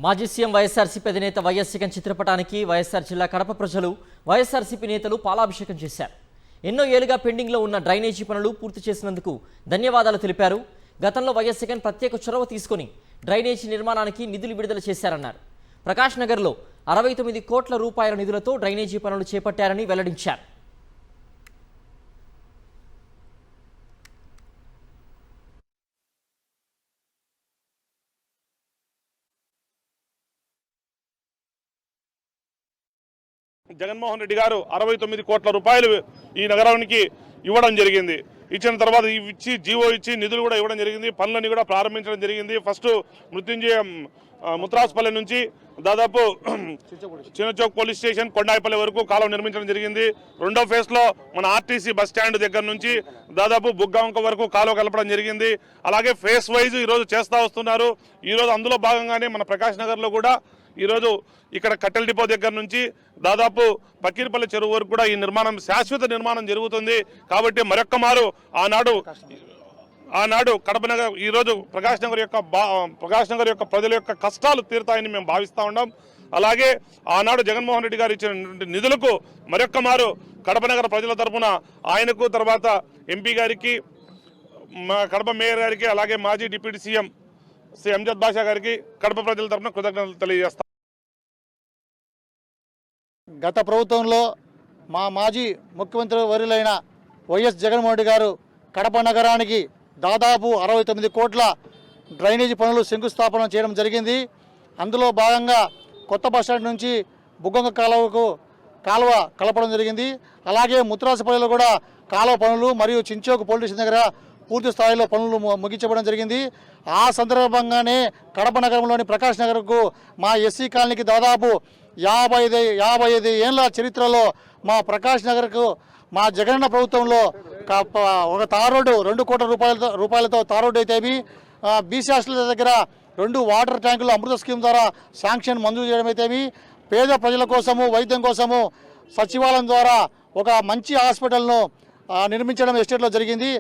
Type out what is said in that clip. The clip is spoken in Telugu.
మాజీ సీఎం వైఎస్ఆర్సీపీ అధినేత వైఎస్ జగన్ చిత్రపటానికి వైఎస్ఆర్ జిల్లా కడప ప్రజలు వైఎస్ఆర్సీపీ నేతలు పాలాభిషేకం చేశారు. ఎన్నో ఏళ్లుగా పెండింగ్లో ఉన్న డ్రైనేజీ పనులు పూర్తి చేసినందుకు ధన్యవాదాలు తెలిపారు. గతంలో వైఎస్ జగన్ ప్రత్యేక చొరవ తీసుకుని డ్రైనేజీ నిర్మాణానికి నిధులు విడుదల చేశారన్నారు. ప్రకాష్ నగర్లో 69 కోట్ల రూపాయల నిధులతో డ్రైనేజీ పనులు చేపట్టారని వెల్లడించారు. జగన్మోహన్ రెడ్డి గారు 69 కోట్ల రూపాయలు ఈ నగరానికి ఇవ్వడం జరిగింది. ఇచ్చిన తర్వాత ఇచ్చి జీవో ఇచ్చి నిధులు కూడా ఇవ్వడం జరిగింది. పనులన్నీ కూడా ప్రారంభించడం జరిగింది. ఫస్ట్ మృత్యుంజయ ముత్రాసుపల్లి నుంచి దాదాపు చిన్నచౌక్ పోలీస్ స్టేషన్ కొండాయిపల్లి వరకు కాలువ నిర్మించడం జరిగింది. రెండో ఫేజ్లో మన ఆర్టీసీ బస్ స్టాండ్ దగ్గర నుంచి దాదాపు బుగ్గావంక వరకు కాలువ కలపడం జరిగింది. అలాగే ఫేస్ వైజ్ ఈరోజు చేస్తూ వస్తున్నారు. ఈరోజు అందులో భాగంగానే మన ప్రకాష్ నగర్లో కూడా ఈరోజు ఇక్కడ కట్టెల డిపో దగ్గర నుంచి దాదాపు పకీర్పల్లి చెరువు వరకు కూడా ఈ నిర్మాణం శాశ్వత నిర్మాణం జరుగుతుంది. కాబట్టి మరొక్క మారు ఆనాడు కడప నగర్ ఈరోజు ప్రకాష్ నగర్ యొక్క ప్రజల యొక్క కష్టాలు తీరుతాయని మేము భావిస్తూ ఉన్నాం. అలాగే ఆనాడు జగన్మోహన్ రెడ్డి గారు ఇచ్చిన నిధులకు మరొక్క మారు కడప నగర ప్రజల తరఫున ఆయనకు, తర్వాత ఎంపీ గారికి, మా కడప మేయర్ గారికి, అలాగే మాజీ డిప్యూటీ సీఎం శ్రీ అంజద్ బాషా గారికి కడప ప్రజల తరఫున కృతజ్ఞతలు తెలియజేస్తాం. గత ప్రభుత్వంలో మా మాజీ ముఖ్యమంత్రి వర్యులైన వైఎస్ జగన్మోహన్ రెడ్డి గారు కడప నగరానికి దాదాపు 69 కోట్ల డ్రైనేజీ పనులు శంకుస్థాపన చేయడం జరిగింది. అందులో భాగంగా కొత్త బస్టాండ్ నుంచి బుగ్గంగ కాలువ కలపడం జరిగింది. అలాగే ముత్రాసుపల్లిలో కూడా కాలువ పనులు మరియు చించోకు పోలీస్ స్టేషన్ దగ్గర పూర్తి స్థాయిలో పనులు ముగించబడడం జరిగింది. ఆ సందర్భంగానే కడప నగరంలోని ప్రకాష్ నగర్కు మా ఎస్సీ కాలనీకి దాదాపు 55 ఏళ్ల చరిత్రలో మా ప్రకాష్ నగర్కు మా జగనన్న ప్రభుత్వంలో ఒక తార్ రోడ్డు 2 కోట్ల రూపాయలతో తార్ రోడ్డు అయితేమి, బీసీ హాస్టల్ దగ్గర 2 వాటర్ ట్యాంకులు అమృత స్కీమ్ ద్వారా శాంక్షన్ మంజూరు చేయడం అయితేమి, పేద ప్రజల కోసము వైద్యం కోసము సచివాలయం ద్వారా ఒక మంచి హాస్పిటల్ను నిర్మించడం ఎస్టేట్లో జరిగింది.